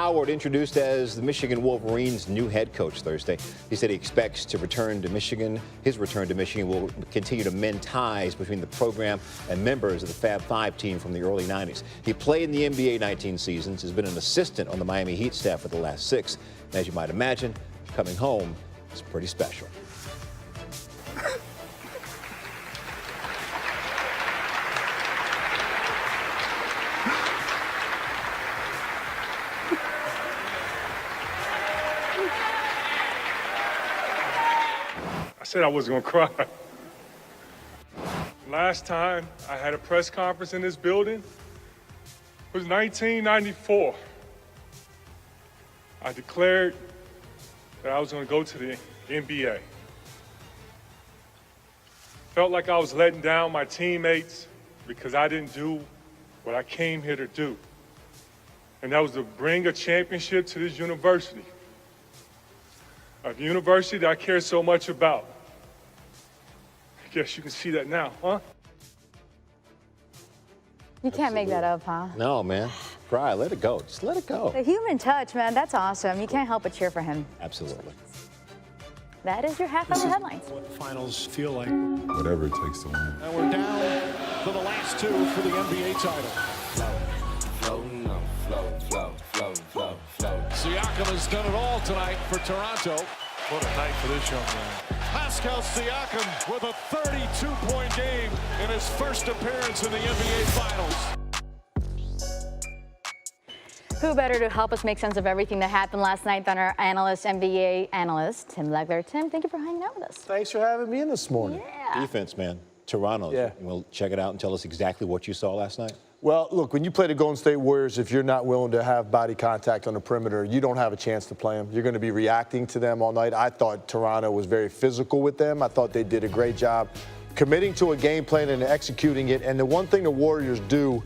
Howard introduced as the Michigan Wolverines' new head coach Thursday. He said he expects to return to Michigan. His return to Michigan will continue to mend ties between the program and members of the Fab Five team from the early 90s. He played in the NBA 19 seasons, has been an assistant on the Miami Heat staff for the last 6. And as you might imagine, coming home is pretty special. I said I wasn't gonna cry. Last time I had a press conference in this building was 1994. I declared that I was gonna go to the NBA. Felt like I was letting down my teammates because I didn't do what I came here to do. And that was to bring a championship to this university. A university that I care so much about. I guess you can see that now, huh? You can't make that up, huh? No, man. Cry. Let it go. Just let it go. The human touch, man, that's awesome. You can't help but cheer for him. Absolutely. That is your half-hour headlines. What finals feel like. Whatever it takes to win. And we're down to the last two for the NBA title. Siakam has done it all tonight for Toronto. What a night for this young man. Pascal Siakam with a 32-point game in his first appearance in the NBA Finals. Who better to help us make sense of everything that happened last night than our NBA analyst, Tim Legler. Tim, thank you for hanging out with us. Thanks for having me in this morning. Yeah. Defense, man. Toronto. Yeah. Well, check it out and tell us exactly what you saw last night. Well, look, when you play the Golden State Warriors, if you're not willing to have body contact on the perimeter, you don't have a chance to play them. You're going to be reacting to them all night. I thought Toronto was very physical with them. I thought they did a great job committing to a game plan and executing it. And the one thing the Warriors do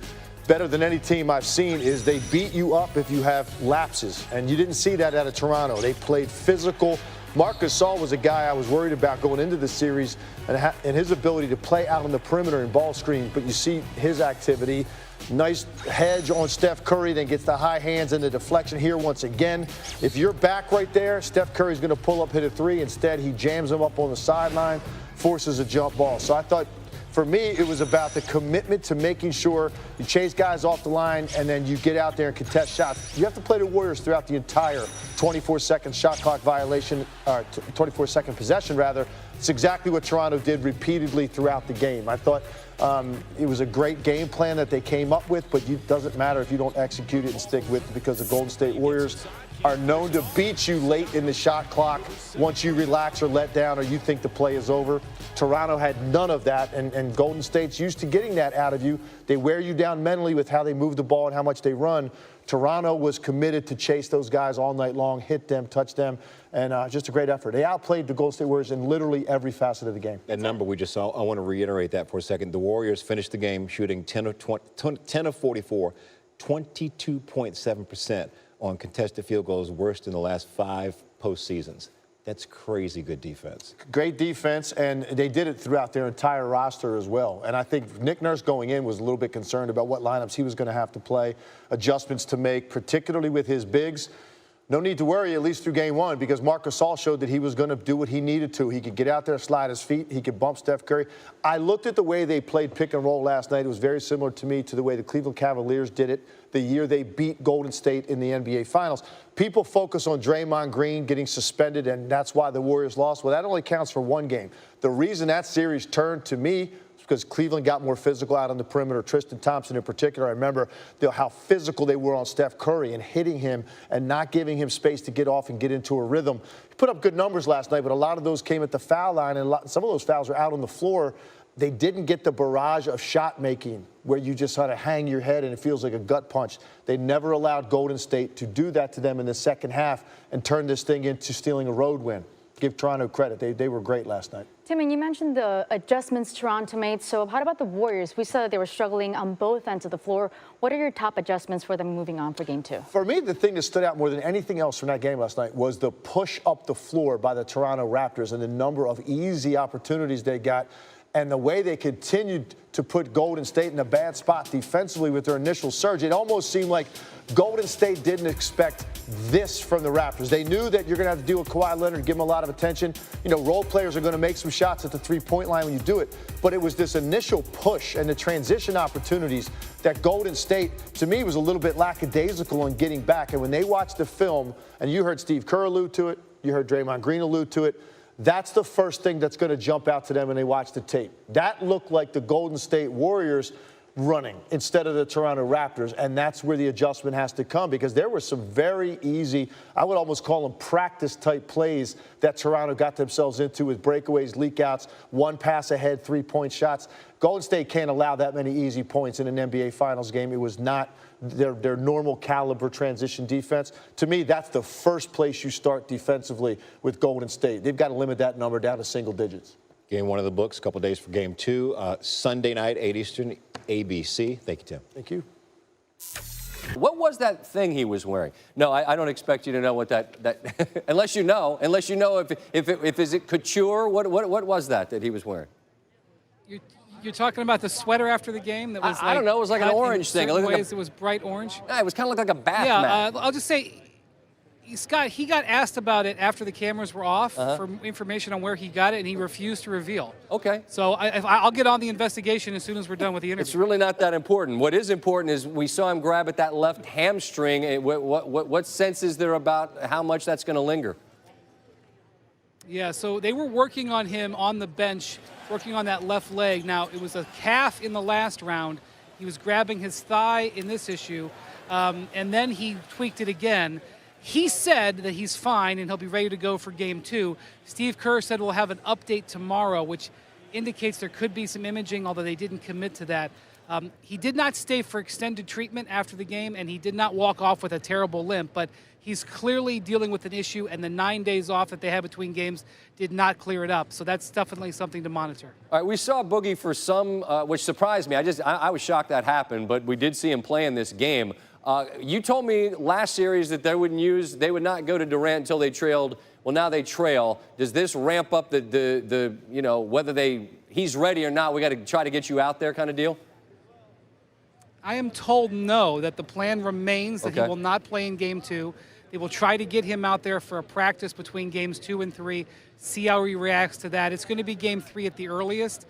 better than any team I've seen is they beat you up if you have lapses. And you didn't see that out of Toronto. They played physical. Marc Gasol was a guy I was worried about going into the series and his ability to play out on the perimeter and ball screens. But you see his activity. Nice hedge on Steph Curry, then gets the high hands and the deflection here once again. If you're back right there, Steph Curry's going to pull up, hit a three. Instead, he jams him up on the sideline, forces a jump ball. So I thought, for me, it was about the commitment to making sure you chase guys off the line and then you get out there and contest shots. You have to play the Warriors throughout the entire 24-second shot clock violation, 24-second possession, rather. It's exactly what Toronto did repeatedly throughout the game. I thought it was a great game plan that they came up with, but it doesn't matter if you don't execute it and stick with it because the Golden State Warriors are known to beat you late in the shot clock once you relax or let down or you think the play is over. Toronto had none of that, and Golden State's used to getting that out of you. They wear you down mentally with how they move the ball and how much they run. Toronto was committed to chase those guys all night long, hit them, touch them, and just a great effort. They outplayed the Golden State Warriors in literally every facet of the game. That number we just saw, I want to reiterate that for a second. The Warriors finished the game shooting 10 of 44, 22.7% on contested field goals, worst in the last 5 postseasons. That's crazy good defense. Great defense, and they did it throughout their entire roster as well. And I think Nick Nurse going in was a little bit concerned about what lineups he was going to have to play, adjustments to make, particularly with his bigs. No need to worry, at least through game one, because Marc Gasol showed that he was going to do what he needed to. He could get out there, slide his feet. He could bump Steph Curry. I looked at the way they played pick and roll last night. It was very similar to me to the way the Cleveland Cavaliers did it the year they beat Golden State in the NBA Finals. People focus on Draymond Green getting suspended, and that's why the Warriors lost. Well, that only counts for one game. The reason that series turned to me because Cleveland got more physical out on the perimeter. Tristan Thompson in particular, I remember how physical they were on Steph Curry and hitting him and not giving him space to get off and get into a rhythm. He put up good numbers last night, but a lot of those came at the foul line, and some of those fouls were out on the floor. They didn't get the barrage of shot making where you just sort of hang your head and it feels like a gut punch. They never allowed Golden State to do that to them in the second half and turn this thing into stealing a road win. Give Toronto credit. They were great last night. Tim, and you mentioned the adjustments Toronto made. So how about the Warriors? We saw that they were struggling on both ends of the floor. What are your top adjustments for them moving on for game two? For me, the thing that stood out more than anything else from that game last night was the push up the floor by the Toronto Raptors and the number of easy opportunities they got. And the way they continued to put Golden State in a bad spot defensively with their initial surge, it almost seemed like Golden State didn't expect this from the Raptors. They knew that you're going to have to deal with Kawhi Leonard, give him a lot of attention. You know, role players are going to make some shots at the three-point line when you do it. But it was this initial push and the transition opportunities that Golden State, to me, was a little bit lackadaisical on getting back. And when they watched the film, and you heard Steve Kerr allude to it, you heard Draymond Green allude to it, that's the first thing that's going to jump out to them when they watch the tape. That looked like the Golden State Warriors running instead of the Toronto Raptors, and that's where the adjustment has to come, because there were some very easy, I would almost call them practice-type plays that Toronto got themselves into with breakaways, leakouts, one pass ahead, three-point shots. Golden State can't allow that many easy points in an NBA Finals game. It was not their normal caliber transition defense. To me, that's the first place you start defensively with Golden State. They've got to limit that number down to single digits. Game one of the books, a couple days for game two. Sunday night, 8 Eastern, ABC. Thank you, Tim. Thank you. What was that thing he was wearing? No, I don't expect you to know what that unless you know if is it couture? What was that he was wearing? You're talking about the sweater after the game that was I don't know. It was like an orange thing. It was bright orange. Yeah, it was kind of like a bath mat. I'll just say, Scott, he got asked about it after the cameras were off for information on where he got it, and he refused to reveal. Okay. So I'll get on the investigation as soon as we're done with the interview. It's really not that important. What is important is we saw him grab at that left hamstring. What sense is there about how much that's going to linger? Yeah, so they were working on him on the bench, working on that left leg. Now, it was a calf in the last round. He was grabbing his thigh in this issue, and then he tweaked it again. He said that he's fine and he'll be ready to go for game two. Steve Kerr said we'll have an update tomorrow, which indicates there could be some imaging, although they didn't commit to that. He did not stay for extended treatment after the game, and he did not walk off with a terrible limp, but he's clearly dealing with an issue, and the 9 days off that they had between games did not clear it up. So that's definitely something to monitor. All right, we saw Boogie for some, which surprised me. I was shocked that happened, but we did see him play in this game. You told me last series that they would not go to Durant until they trailed. Well, now they trail. Does this ramp up the whether he's ready or not? We got to try to get you out there kind of deal. I am told no, that the plan remains that he will not play in game two. They will try to get him out there for a practice between games 2 and 3, see how he reacts to that. It's going to be game 3 at the earliest.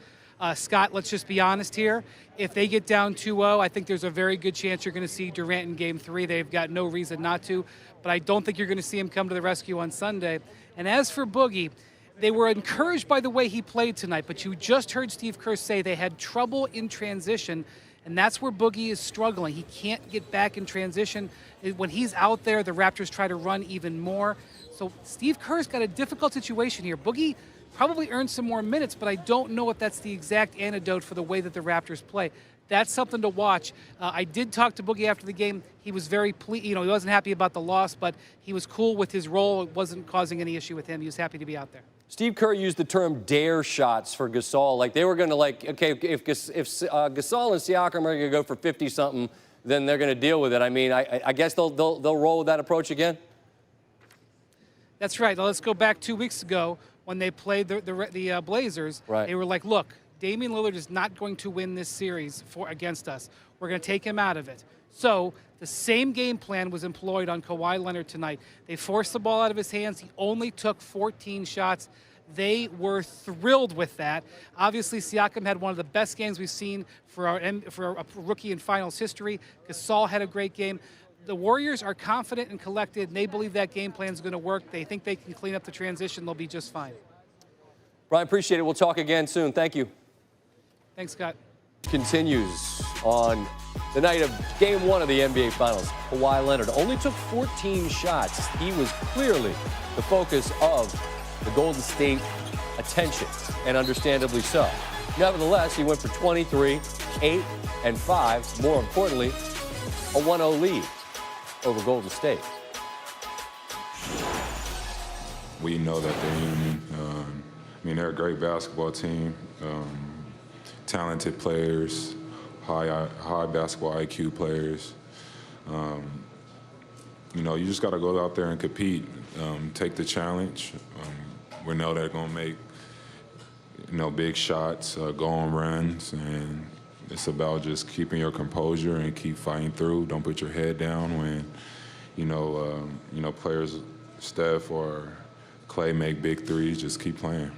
Scott, let's just be honest here. If they get down 2-0, I think there's a very good chance you're going to see Durant in game 3. They've got no reason not to, but I don't think you're going to see him come to the rescue on Sunday. And as for Boogie, they were encouraged by the way he played tonight, but you just heard Steve Kerr say they had trouble in transition. And that's where Boogie is struggling. He can't get back in transition. When he's out there, the Raptors try to run even more. So Steve Kerr's got a difficult situation here. Boogie probably earned some more minutes, but I don't know if that's the exact antidote for the way that the Raptors play. That's something to watch. I did talk to Boogie after the game. He was very pleased. He wasn't happy about the loss, but he was cool with his role. It wasn't causing any issue with him. He was happy to be out there. Steve Kerr used the term dare shots for Gasol. Like they were going to if Gasol and Siakam are going to go for 50-something, then they're going to deal with it. I mean, I guess they'll roll with that approach again? That's right. Now let's go back 2 weeks ago when they played the Blazers. Right. They were like, look, Damian Lillard is not going to win this series against us. We're going to take him out of it. So the same game plan was employed on Kawhi Leonard tonight. They forced the ball out of his hands. He only took 14 shots. They were thrilled with that. Obviously, Siakam had one of the best games we've seen for a rookie in finals history. Gasol had a great game. The Warriors are confident and collected, and they believe that game plan is going to work. They think they can clean up the transition. They'll be just fine. Brian, appreciate it. We'll talk again soon. Thank you. Thanks, Scott. Continues on the night of Game 1 of the NBA Finals. Kawhi Leonard only took 14 shots. He was clearly the focus of the Golden State attention, and understandably so. Nevertheless, he went for 23, 8, and 5. More importantly, a 1-0 lead over Golden State. We know that they're human. They're a great basketball team. Talented players, high basketball IQ players. You just got to go out there and compete, take the challenge. We know they're going to make big shots, go on runs, and it's about just keeping your composure and keep fighting through. Don't put your head down when, players, Steph or Clay make big threes. Just keep playing.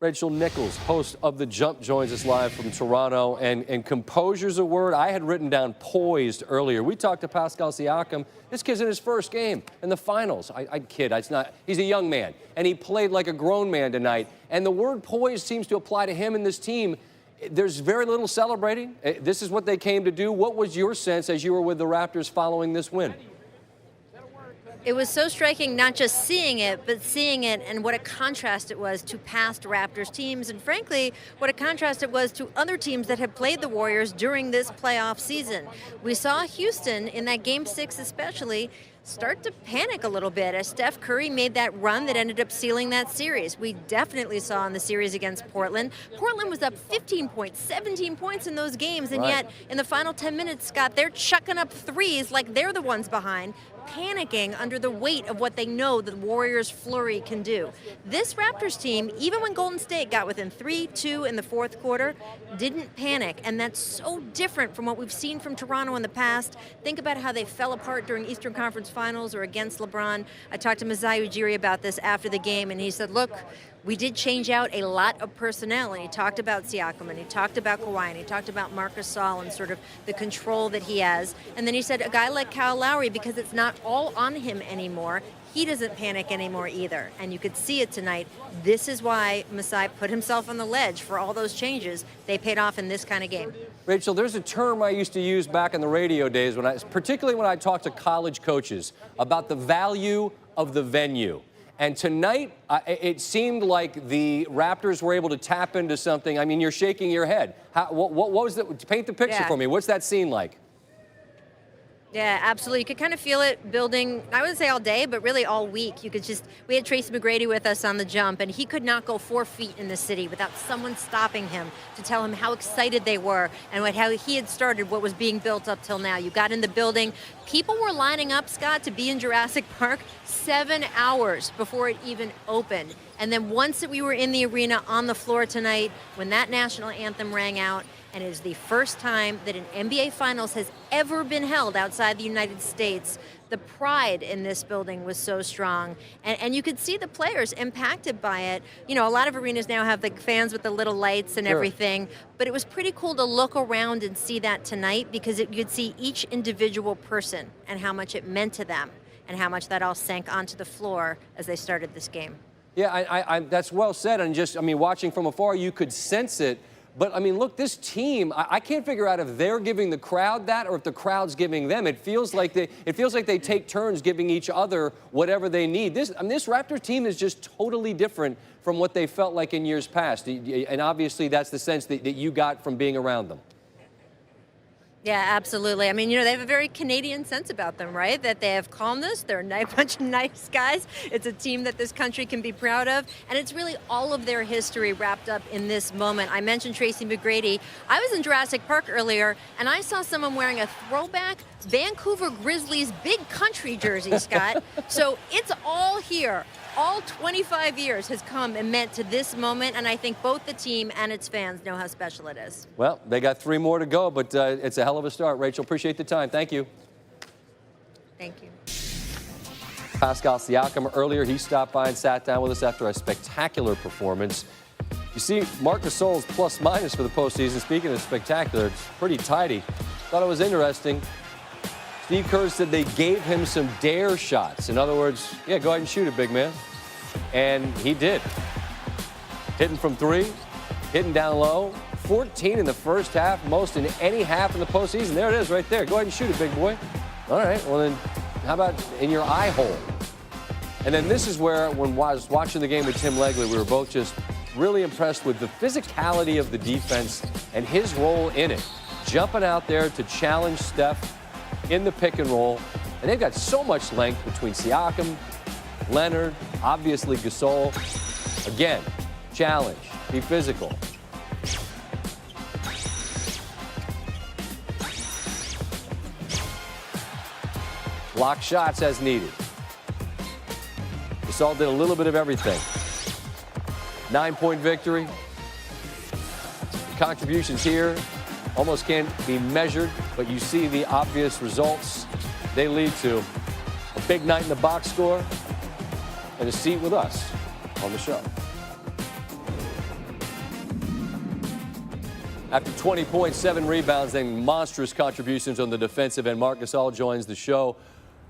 Rachel Nichols, host of The Jump, joins us live from Toronto. And composure's a word. I had written down poised earlier. We talked to Pascal Siakam. This kid's in his first game in the finals. I'd kid. He's a young man, and he played like a grown man tonight. And the word poised seems to apply to him and this team. There's very little celebrating. This is what they came to do. What was your sense as you were with the Raptors following this win? It was so striking, not just seeing it, but seeing it and what a contrast it was to past Raptors teams, and frankly, what a contrast it was to other teams that have played the Warriors during this playoff season. We saw Houston, in that Game 6 especially, start to panic a little bit as Steph Curry made that run that ended up sealing that series. We definitely saw in the series against Portland. Portland was up 15 points, 17 points in those games, and yet in the final 10 minutes, Scott, they're chucking up threes like they're the ones behind, panicking under the weight of what they know the Warriors' flurry can do. This Raptors team, even when Golden State got within 3-2 in the fourth quarter, didn't panic, and that's so different from what we've seen from Toronto in the past. Think about how they fell apart during Eastern Conference Finals or against LeBron. I talked to Masai Ujiri about this after the game, and he said, look, we did change out a lot of personnel, and he talked about Siakam, and he talked about Kawhi, and he talked about Marc Gasol and sort of the control that he has. And then he said a guy like Kyle Lowry, because it's not all on him anymore, he doesn't panic anymore either. And you could see it tonight. This is why Masai put himself on the ledge for all those changes. They paid off in this kind of game. Rachel, there's a term I used to use back in the radio days, particularly when I talked to college coaches, about the value of the venue. And tonight, it seemed like the Raptors were able to tap into something. I mean, you're shaking your head. What was that? Paint the picture for me. What's that scene like? Yeah, absolutely. You could kind of feel it building, I wouldn't say all day, but really all week. We had Tracy McGrady with us on The Jump, and he could not go 4 feet in the city without someone stopping him to tell him how excited they were and how he had started what was being built up till now. You got in the building. People were lining up, Scott, to be in Jurassic Park 7 hours before it even opened. And then once that we were in the arena on the floor tonight, when that national anthem rang out, and it is the first time that an NBA Finals has ever been held outside the United States, the pride in this building was so strong. And you could see the players impacted by it. You know, a lot of arenas now have the fans with the little lights and everything, but it was pretty cool to look around and see that tonight, because you could see each individual person and how much it meant to them and how much that all sank onto the floor as they started this game. Yeah, that's well said. And watching from afar, you could sense it. But, look, this team, I can't figure out if they're giving the crowd that or if the crowd's giving them. It feels like they take turns giving each other whatever they need. This Raptors team is just totally different from what they felt like in years past. And obviously that's the sense that you got from being around them. Yeah, absolutely. I mean, they have a very Canadian sense about them, right? That they have calmness. They're a bunch of nice guys. It's a team that this country can be proud of. And it's really all of their history wrapped up in this moment. I mentioned Tracy McGrady. I was in Jurassic Park earlier, and I saw someone wearing a throwback Vancouver Grizzlies big country jersey, Scott. So it's all here. All 25 years has come and meant to this moment, and I think both the team and its fans know how special it is. Well, they got 3 more to go, but it's a hell of a start. Rachel, appreciate the time. Thank you. Thank you. Pascal Siakam earlier, he stopped by and sat down with us after a spectacular performance. You see, Marc Gasol's plus-minus for the postseason, speaking of spectacular, it's pretty tidy. Thought it was interesting. Steve Kerr said they gave him some dare shots. In other words, yeah, go ahead and shoot it, big man. And he did. Hitting from 3, hitting down low. 14 in the first half, most in any half in the postseason. There it is right there. Go ahead and shoot it, big boy. All right, well then, how about in your eye hole? And then this is where, when I was watching the game with Tim Legler, we were both just really impressed with the physicality of the defense and his role in it. Jumping out there to challenge Steph in the pick and roll. And they've got so much length between Siakam, Leonard, obviously Gasol. Again, challenge, be physical. Block shots as needed. Gasol did a little bit of everything. 9-point victory. Contributions here almost can't be measured, but you see the obvious results. They lead to a big night in the box score and a seat with us on the show. After 20 points, 7 rebounds, and monstrous contributions on the defensive end, Marc Gasol joins the show.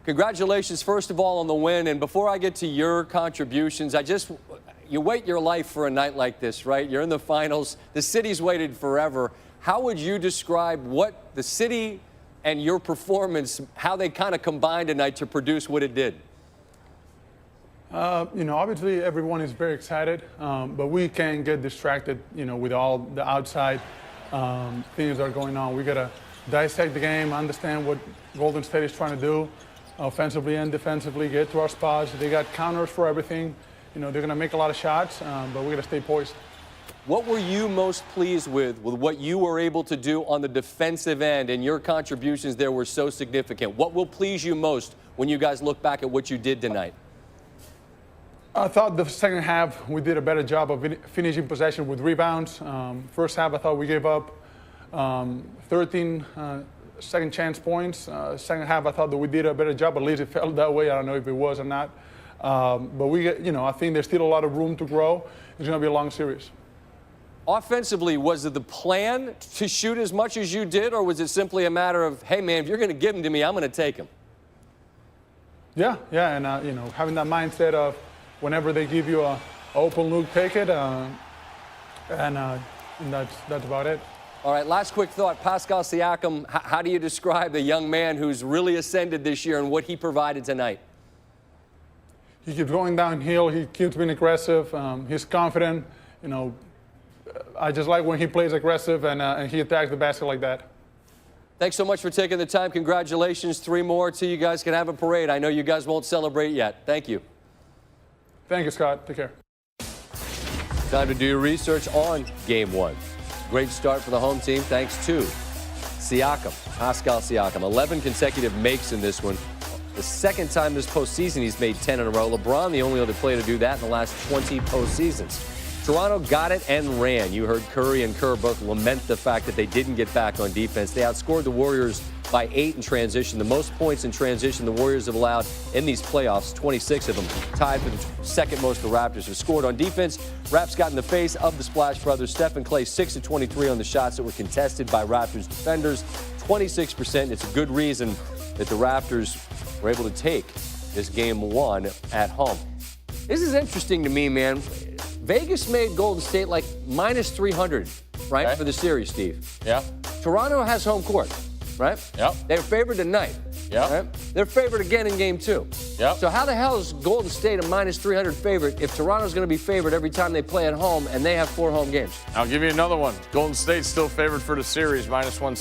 Congratulations, first of all, on the win. And before I get to your contributions, you wait your life for a night like this, right? You're in the finals. The city's waited forever. How would you describe what the city and your performance, how they kind of combined tonight to produce what it did? Obviously everyone is very excited, but we can't get distracted, with all the outside things that are going on. We got to dissect the game, understand what Golden State is trying to do, offensively and defensively, get to our spots. They got counters for everything. They're going to make a lot of shots, but we got to stay poised. What were you most pleased with what you were able to do on the defensive end, and your contributions there were so significant? What will please you most when you guys look back at what you did tonight? I thought the second half we did a better job of finishing possession with rebounds. First half I thought we gave up 13 second chance points. Second half I thought that we did a better job. At least it felt that way. I don't know if it was or not. But I think there's still a lot of room to grow. It's going to be a long series. Offensively, was it the plan to shoot as much as you did, or was it simply a matter of, hey, man, if you're going to give them to me, I'm going to take them? Yeah, and having that mindset of whenever they give you a open look, take it, and that's about it. All right, last quick thought. Pascal Siakam, how do you describe the young man who's really ascended this year and what he provided tonight? He keeps going downhill. He keeps being aggressive. He's confident. I just like when he plays aggressive and he attacks the basket like that. Thanks so much for taking the time. Congratulations. 3 more till you guys can have a parade. I know you guys won't celebrate yet. Thank you. Thank you, Scott. Take care. Time to do your research on Game 1. Great start for the home team thanks to Siakam, Pascal Siakam. 11 consecutive makes in this one. The second time this postseason he's made 10 in a row. LeBron, the only other player to do that in the last 20 postseasons. Toronto got it and ran. You heard Curry and Kerr both lament the fact that they didn't get back on defense. They outscored the Warriors by 8 in transition. The most points in transition the Warriors have allowed in these playoffs, 26 of them, tied for the second most the Raptors have scored. On defense, Raps got in the face of the Splash Brothers. Steph and Clay 6 of 23 on the shots that were contested by Raptors defenders, 26%. It's a good reason that the Raptors were able to take this Game 1 at home. This is interesting to me, man. Vegas made Golden State like minus 300, right, okay, for the series, Steve. Yeah. Toronto has home court, right? Yep. They're favored tonight. Yep. Right? They're favored again in Game 2. Yep. So how the hell is Golden State a minus 300 favorite if Toronto's going to be favored every time they play at home and they have 4 home games? I'll give you another one. Golden State's still favored for the series, minus 160.